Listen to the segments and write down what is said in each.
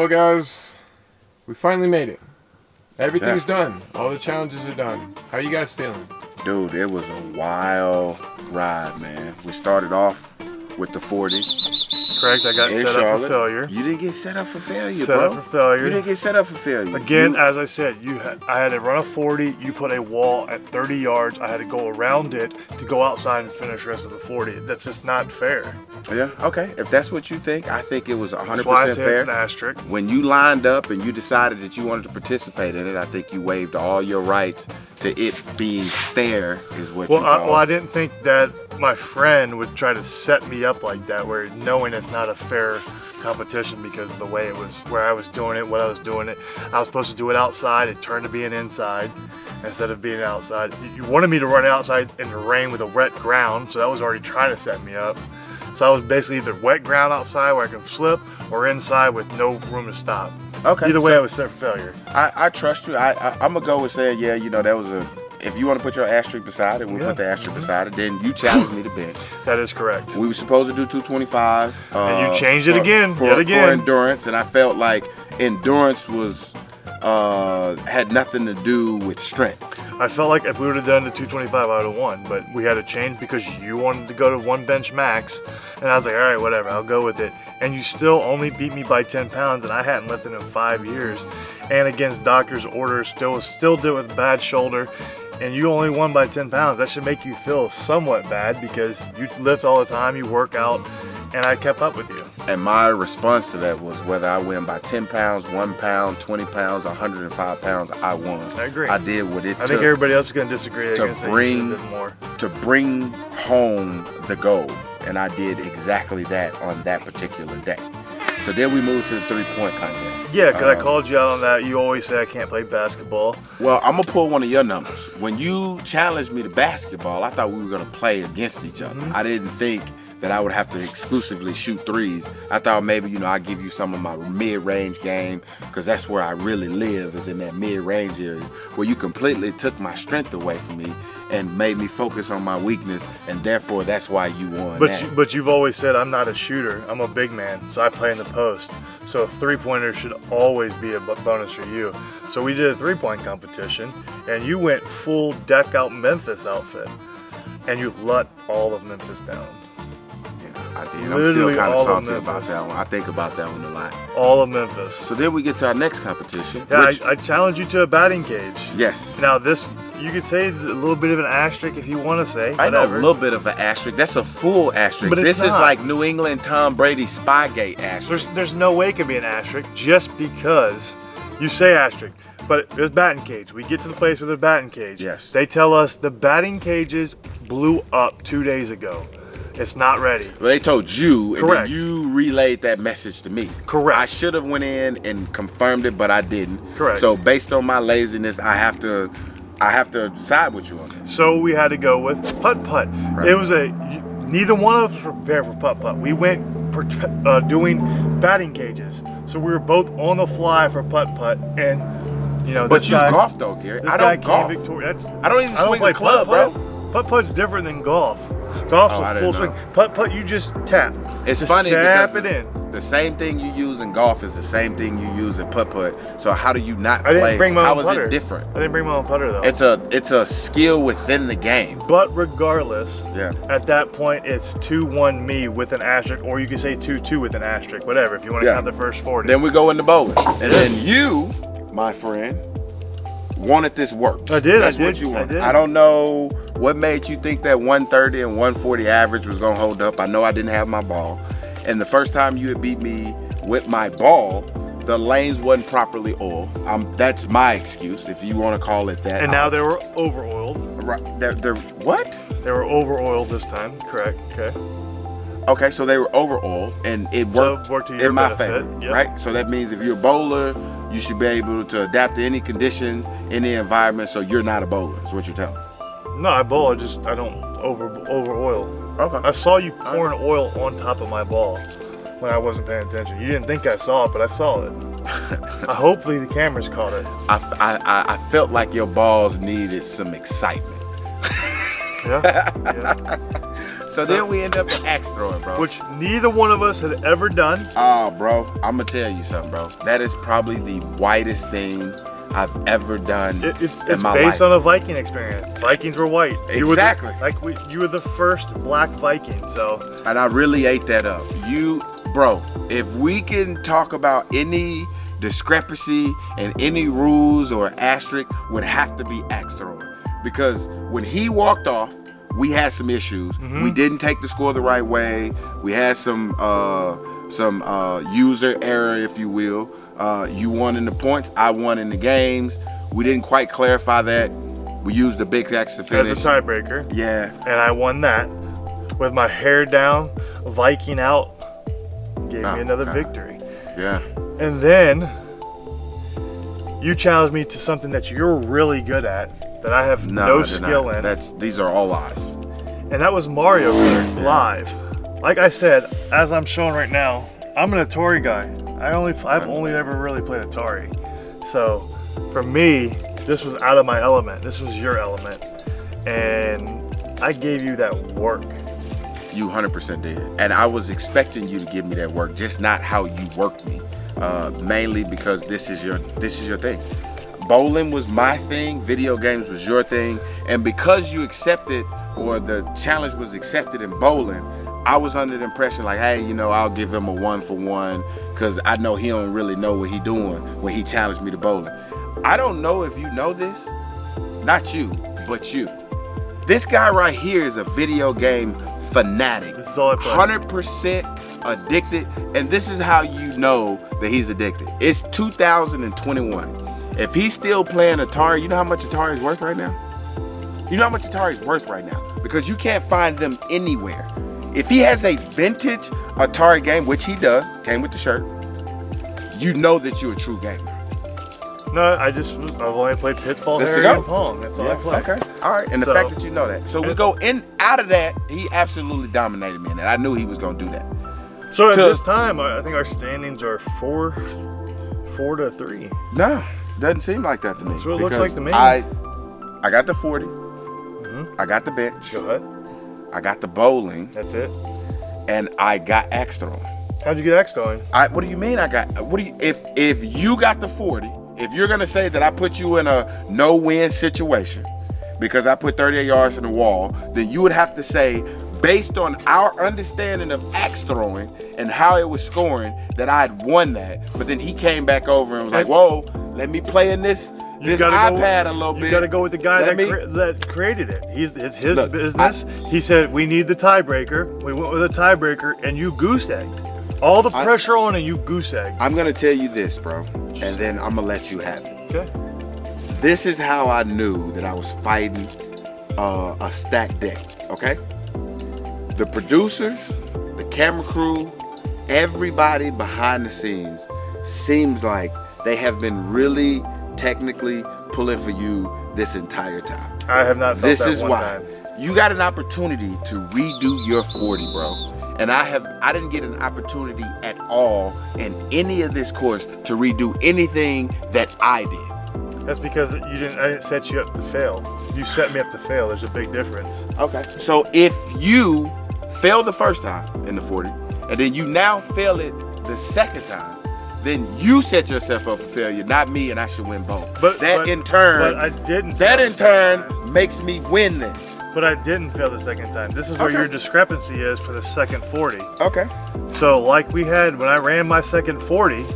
Well, guys, we finally made it. Everything's done. All the challenges are done. How you guys feeling? Dude, it was a wild ride, man. We started off with the 40. Correct, I got set up for failure. You didn't get set up for failure, set bro. Set up for failure. You didn't get set up for failure. Again, as I said, I had to run a 40. You put a wall at 30 yards. I had to go around it to go outside and finish the rest of the 40. That's just not fair. Yeah, okay. If that's what you think, I think it was 100% that's why I say fair. It's an asterisk. When you lined up and you decided that you wanted to participate in it, I think you waived all your rights to it being fair, is what you call. Well, I didn't think that my friend would try to set me up like that, where knowing it's not a fair competition because of the way it was, where I was doing it, what I was doing it. I was supposed to do it outside. It turned to being inside instead of being outside. You wanted me to run outside in the rain with a wet ground, so that was already trying to set me up. So I was basically either wet ground outside where I can slip, or inside with no room to stop. Okay. Either way, I was set for failure. I trust you. I'm gonna go with saying, yeah, you know, that was a. If you want to put your asterisk beside it, we'll put the asterisk beside it. Then you challenged me to bench. That is correct. We were supposed to do 225. And you changed it again, yet again. For endurance, and I felt like endurance was had nothing to do with strength. I felt like if we would have done the 225, I would have won, but we had to change because you wanted to go to one bench max, and I was like, all right, whatever, I'll go with it. And you still only beat me by 10 pounds, and I hadn't lifted in 5 years, and against doctor's orders, still did it with a bad shoulder, and you only won by 10 pounds. That should make you feel somewhat bad because you lift all the time, you work out, and I kept up with you. And my response to that was whether I win by 10 pounds, 1 pound, 20 pounds, 105 pounds, I won. I agree. I did what it took. I think everybody else is going to disagree. They're going to say you did more. To bring home the goal. And I did exactly that on that particular day. So then we moved to the 3-point contest. Yeah, because I called you out on that. You always say I can't play basketball. Well, I'm going to pull one of your numbers. When you challenged me to basketball, I thought we were going to play against each other. I didn't think that I would have to exclusively shoot threes. I thought maybe, you know, I'd give you some of my mid-range game, because that's where I really live, is in that mid-range area, where you completely took my strength away from me and made me focus on my weakness, and therefore that's why you won. But you've always said I'm not a shooter. I'm a big man, so I play in the post. So a three-pointer should always be a bonus for you. So we did a three-point competition, and you went full deck-out Memphis outfit, and you let all of Memphis down. I did. I'm still kind of salty about that one. I think about that one a lot. All of Memphis. So then we get to our next competition. Yeah, I challenge you to a batting cage. Yes. Now this, you could say a little bit of an asterisk if you want to say. I know a little bit of an asterisk. That's a full asterisk. But this is like New England Tom Brady Spygate asterisk. There's no way it could be an asterisk just because you say asterisk. But there's batting cage. We get to the place where there's batting cage. Yes. They tell us the batting cages blew up 2 days ago. It's not ready. Well, they told you, and Correct. then you relayed that message to me. Correct. I should have went in and confirmed it, but I didn't. Correct. So based on my laziness, I have to side with you on this. So we had to go with putt-putt. Right. It was neither one of us were prepared for putt-putt. We went doing batting cages. So we were both on the fly for putt-putt, and you know. But you golf though, Gary. I don't golf. I don't even swing a club, bro. Putt-putt's different than golf. Golf's a full swing. Putt-putt, you just tap. It's just funny tap because it in. the same thing you use in golf is the same thing you use in putt-putt. So how do you not I didn't play? bring my How own is putter. it different? I didn't bring my own putter though. It's a skill within the game. But regardless, Yeah. at that point it's 2-1 me with an asterisk, or you can say 2-2 with an asterisk, whatever, if you want to count the first 40. Then we go into bowling. And then you, my friend, wanted this work. I did. That's I did. what you wanted. I did. I don't know what made you think that 130 and 140 average was gonna hold up. I know I didn't have my ball. And the first time you had beat me with my ball, the lanes wasn't properly oiled. That's my excuse, if you want to call it that. And now they were over-oiled. Right, they're what? They were over-oiled this time, correct, okay. Okay, so they were over-oiled, and it worked, to your in my benefit, favor, yep. right? So that means if you're a bowler, you should be able to adapt to any conditions, any environment, so you're not a bowler, is what you're telling me. No, I bowl, I don't over-oil. Okay. I saw you pouring oil on top of my ball when I wasn't paying attention. You didn't think I saw it, but I saw it. Hopefully the cameras caught it. I felt like your balls needed some excitement. Yeah. So then we end up with axe throwing, bro. Which neither one of us had ever done. Oh, bro, I'm gonna tell you something, bro. That is probably the whitest thing I've ever done. It's in my based life. on a Viking experience. Vikings were white. Exactly. You were the first black Viking, so. And I really ate that up. Bro, if we can talk about any discrepancy and any rules or asterisk, would have to be axe throwing. Because when he walked off, we had some issues. We didn't take the score the right way. We had some user error, if you will. You won in the points, I won in the games. We didn't quite clarify that. We used the big axe to finish. As a tiebreaker. Yeah. And I won that with my hair down, Viking out. Gave me another victory. Yeah. And then you challenged me to something that you're really good at, that I have no skill in. These are all lies. And that was Mario Kart Live. Like I said, as I'm showing right now, I'm an Atari guy. I've only ever really played Atari. So for me, this was out of my element. This was your element. And I gave you that work. You 100% did. And I was expecting you to give me that work, just not how you worked me. Mainly because this is your thing. Bowling was my thing, video games was your thing, and because you accepted, or the challenge was accepted in bowling, I was under the impression like, hey, I'll give him a 1-for-1 because I know he don't really know what he doing when he challenged me to bowling. I don't know if you know this, not you, but you. This guy right here is a video game fanatic. This is all I play. 100% addicted, and this is how you know that he's addicted. It's 2021. If he's still playing Atari, you know how much Atari is worth right now? You know how much Atari is worth right now? Because you can't find them anywhere. If he has a vintage Atari game, which he does, came with the shirt, you know that you're a true gamer. No, I've only played Pitfall, Let's Harry, go. and Pong. That's all I play. Okay, all right. And the fact that you know that. So we go in, out of that, he absolutely dominated me in that. I knew he was going to do that. So at this time, I think our standings are 4-3. No, doesn't seem like that to me. That's what it looks like to me. I got the 40. I got the bench. Go ahead. I got the bowling. That's it. And I got X throwing. How'd you get X going? What do you mean if you got the 40, if you're gonna say that I put you in a no-win situation because I put 38 yards in the wall, then you would have to say, based on our understanding of axe throwing and how it was scoring, that I had won that. But then he came back over and was like, whoa, let me play in this iPad a little bit. You got to go with the guy that created it. It's his business. He said, we need the tiebreaker. We went with a tiebreaker, and you goose-egged. All the pressure on, and you goose-egged. I'm going to tell you this, bro, and then I'm going to let you have it. Okay. This is how I knew that I was fighting a stacked deck, okay? The producers, the camera crew, everybody behind the scenes seems like they have been really technically pulling for you this entire time. I have not felt this that is one why time. You got an opportunity to redo your 40, bro. And I didn't get an opportunity at all in any of this course to redo anything that I did. That's because I didn't set you up to fail. You set me up to fail. There's a big difference. Okay. So if you fail the first time in the 40, and then you now fail it the second time, then you set yourself up for failure, not me, and I should win both. But I didn't. That in turn makes me win then. But I didn't fail the second time. This is where your discrepancy is for the second 40. Okay. So like we had, when I ran my second 40,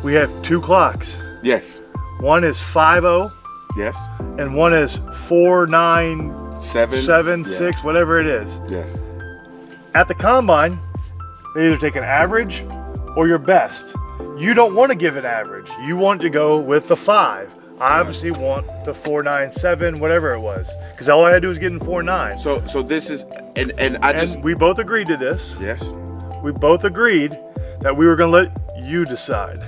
we have 2 clocks. Yes. One is 5-0. Yes. And one is 4-9-7-6, whatever it is. Yes. At the combine, they either take an average or your best. You don't want to give an average. You want to go with the 5. I obviously want the 4-9-7, whatever it was, because all I had to do was get in 4-9. So this is, and we both agreed to this. Yes. We both agreed that we were going to let you decide.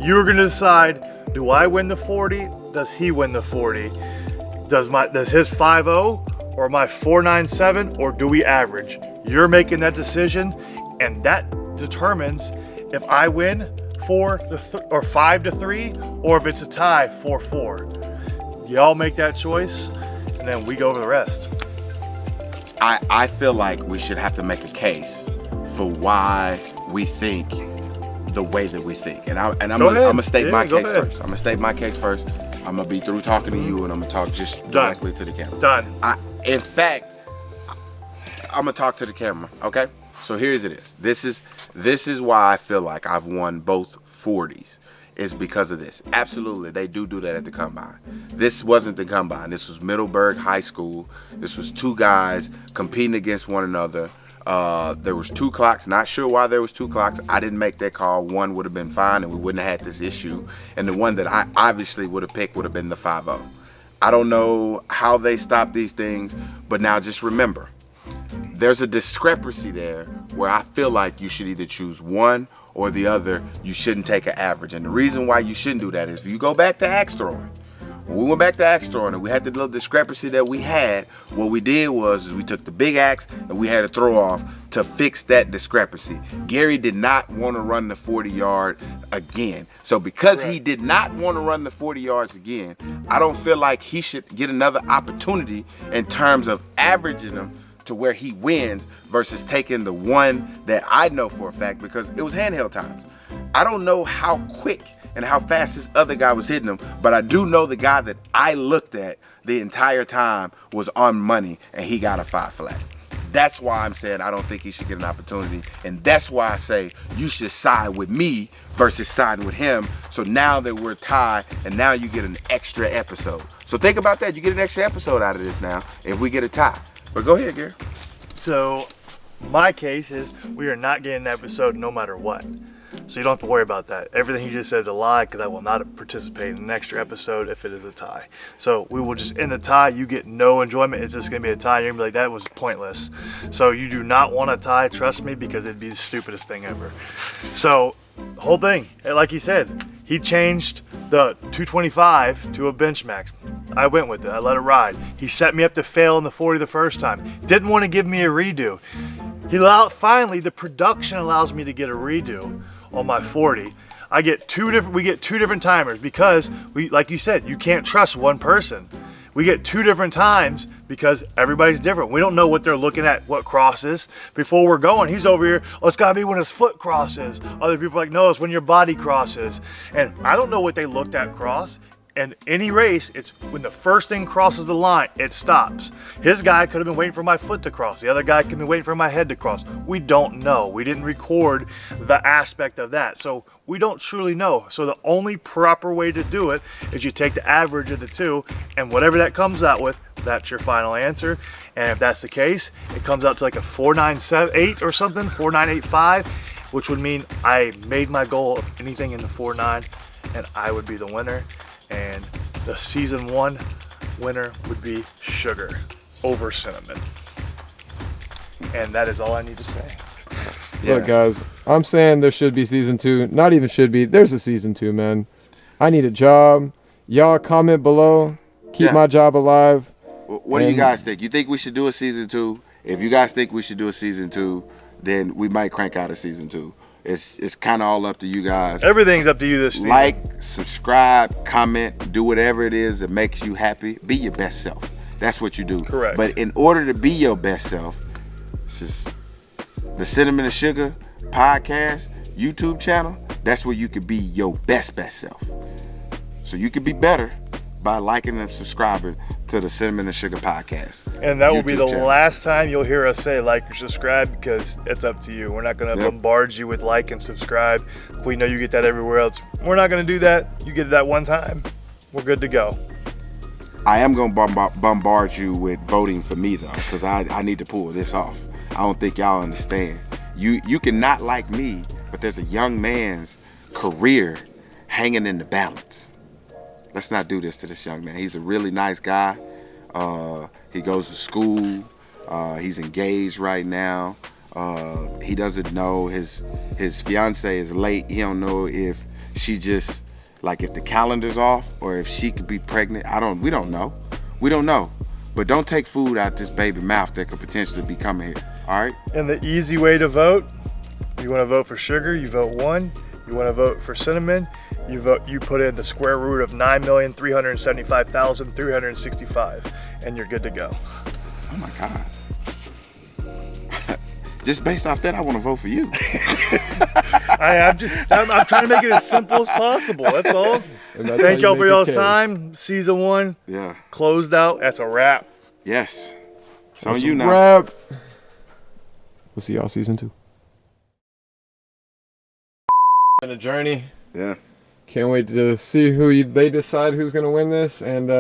You were going to decide, do I win the 40? Does he win the 40? Does his 5-0 or my 4-9-7, or do we average? You're making that decision, and that determines if I win 5-3, or if it's a tie 4-4. Y'all make that choice, and then we go over the rest. I feel like we should have to make a case for why we think the way that we think. And I'm gonna state my case first. I'm gonna state my case first. I'm gonna be through talking to you, and I'm gonna talk just directly to the camera. Done. In fact, I'm gonna talk to the camera. Okay. So here's it is. This is why I feel like I've won both 40s. Is because of this. Absolutely, they do that at the Combine. This wasn't the Combine. This was Middleburg High School. This was two guys competing against one another. There was 2 clocks. Not sure why there was 2 clocks. I didn't make that call. One would have been fine, and we wouldn't have had this issue. And the one that I obviously would have picked would have been the 5-0. I don't know how they stop these things, but now just remember, there's a discrepancy there where I feel like you should either choose one or the other. You shouldn't take an average. And the reason why you shouldn't do that is if you go back to axe throwing. When we went back to axe throwing and we had the little discrepancy that we had, what we did was we took the big axe and we had a throw off to fix that discrepancy. Gary did not want to run the 40-yard again. So because he did not want to run the 40 yards again, I don't feel like he should get another opportunity in terms of averaging them to where he wins versus taking the one that I know for a fact because it was handheld times. I don't know how quick and how fast this other guy was hitting him, but I do know the guy that I looked at the entire time was on money and he got a 5 flat. That's why I'm saying I don't think he should get an opportunity, and that's why I say you should side with me versus siding with him. So now that we're tied, and now you get an extra episode. So think about that. You get an extra episode out of this now if we get a tie. But go ahead, Gary. So my case is we are not getting an episode no matter what. So you don't have to worry about that. Everything he just says is a lie because I will not participate in an extra episode if it is a tie. So we will just end the tie. You get no enjoyment. It's just going to be a tie. You're going to be like, that was pointless. So you do not want a tie, trust me, because it'd be the stupidest thing ever. So the whole thing, like he said, he changed the 225 to a bench max. I went with it. I let it ride. He set me up to fail in the 40 the first time. Didn't want to give me a redo. Finally, the production allows me to get a redo on my 40. We get two different timers because like you said, you can't trust one person. We get 2 different times because everybody's different. We don't know what they're looking at, what crosses. Before we're going, he's over here, oh, it's gotta be when his foot crosses. Other people are like, no, it's when your body crosses. And I don't know what they looked at cross. And any race, it's when the first thing crosses the line, it stops. His guy could have been waiting for my foot to cross. The other guy could have been waiting for my head to cross. We don't know. We didn't record the aspect of that. So we don't truly know. So the only proper way to do it is you take the average of the two, and whatever that comes out with, that's your final answer. And if that's the case, it comes out to like a 4.978 or something, 4.985, which would mean I made my goal of anything in the 4.9, and I would be the winner. And the season 1 winner would be Sugar over Cinnamon. And that is all I need to say. Look, guys, I'm saying there should be season 2. Not even should be. There's a season 2, man. I need a job. Y'all comment below. Keep my job alive. What do you guys think? You think we should do a season 2? If you guys think we should do a season 2, then we might crank out a season 2. It's kind of all up to you guys. Everything's up to you this season. Like, subscribe, comment, do whatever it is that makes you happy. Be your best self. That's what you do. Correct. But in order to be your best self, this is the Cinnamon and Sugar podcast, YouTube channel. That's where you could be your best self. So you could be better by liking and subscribing to the Cinnamon and Sugar podcast. And that will be the last time you'll hear us say like or subscribe, because it's up to you. We're not going to bombard you with like and subscribe. We know you get that everywhere else. We're not going to do that. You get it that one time. We're good to go. I am going to bombard you with voting for me, though, because I need to pull this off. I don't think y'all understand. You can not like me, but there's a young man's career hanging in the balance. Let's not do this to this young man. He's a really nice guy. He goes to school. He's engaged right now. He doesn't know his fiance is late. He don't know if she just, like, if the calendar's off or if she could be pregnant. We don't know. We don't know. But don't take food out this baby mouth that could potentially be coming here. All right? And the easy way to vote, you want to vote for Sugar, you vote 1. You want to vote for Cinnamon, you put in the square root of 9,375,365, and you're good to go. Oh my God. Just based off that, I want to vote for you. I'm trying to make it as simple as possible. That's all. Thank y'all for y'all's time. Season 1. Yeah. Closed out. That's a wrap. Yes. It's That's on you now. Wrap. We'll see y'all season 2. Been a journey. Yeah. Can't wait to see they decide who's gonna win this. And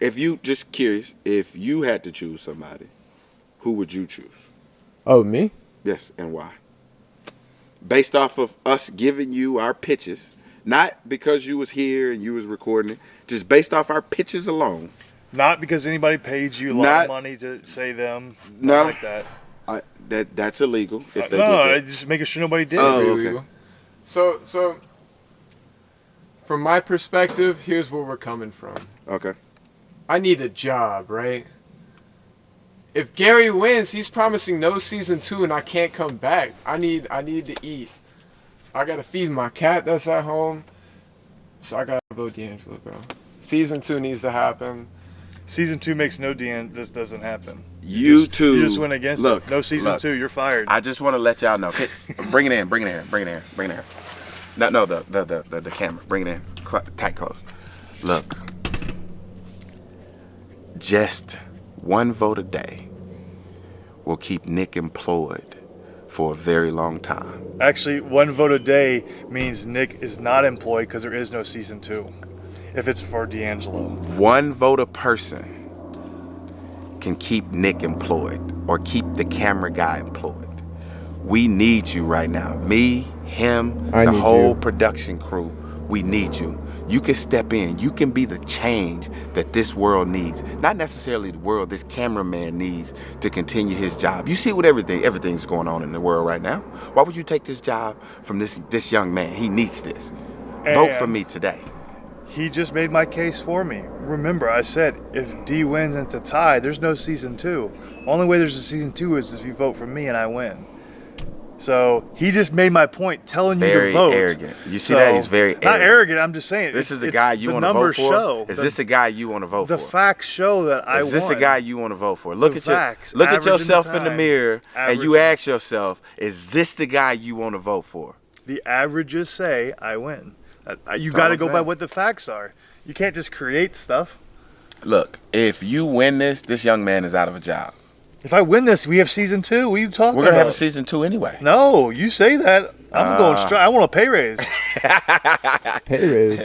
If you just curious, if you had to choose somebody, who would you choose? oh, me? Yes, and why? Based off of us giving you our pitches, not because you was here and you was recording it, just based off our pitches alone. Not because anybody paid you a lot of money to say them. No. Like that. That's illegal. If they No, did that. just making sure nobody did. Oh, it. okay. Illegal. So from my perspective, here's where we're coming from. Okay. I need a job, right? If Gary wins, he's promising no season 2 and I can't come back. I need to eat. I gotta feed my cat that's at home. So I gotta vote DeAngelo, bro. Season 2 needs to happen. Season 2 makes no This doesn't happen. You two. You just went against it. No season 2. You're fired. I just want to let y'all know. Okay, bring it in. No, the camera. Bring it in. Tight close. Look. Just one vote a day will keep Nick employed for a very long time. Actually, one vote a day means Nick is not employed because there is no season 2. If it's for DeAngelo. One vote a person can keep Nick employed or keep the camera guy employed. We need you right now. Me, him, the whole production crew. We need you. You can step in. You can be the change that this world needs. Not necessarily the world this cameraman needs to continue his job. You see what everything's going on in the world right now. Why would you take this job from this young man? He needs this. Vote for me today. He just made my case for me. Remember, I said if D wins and it's a tie, there's no season 2. Only way there's a season 2 is if you vote for me and I win. So he just made my point, telling you to vote. Very arrogant. You see that? He's very arrogant. Not arrogant. I'm just saying. This is the guy you want to vote for? Is this the guy you want to vote for? The facts show that I won. Is this the guy you want to vote for? Look at yourself in the mirror and you ask yourself, is this the guy you want to vote for? The averages say I win. You got to go by what the facts are. You can't just create stuff. Look, if you win this young man is out of a job. If I win this, we have season 2. What are you talking about? We're gonna have a season 2 anyway. No, you say that. I'm going straight. I want a pay raise. Pay raise.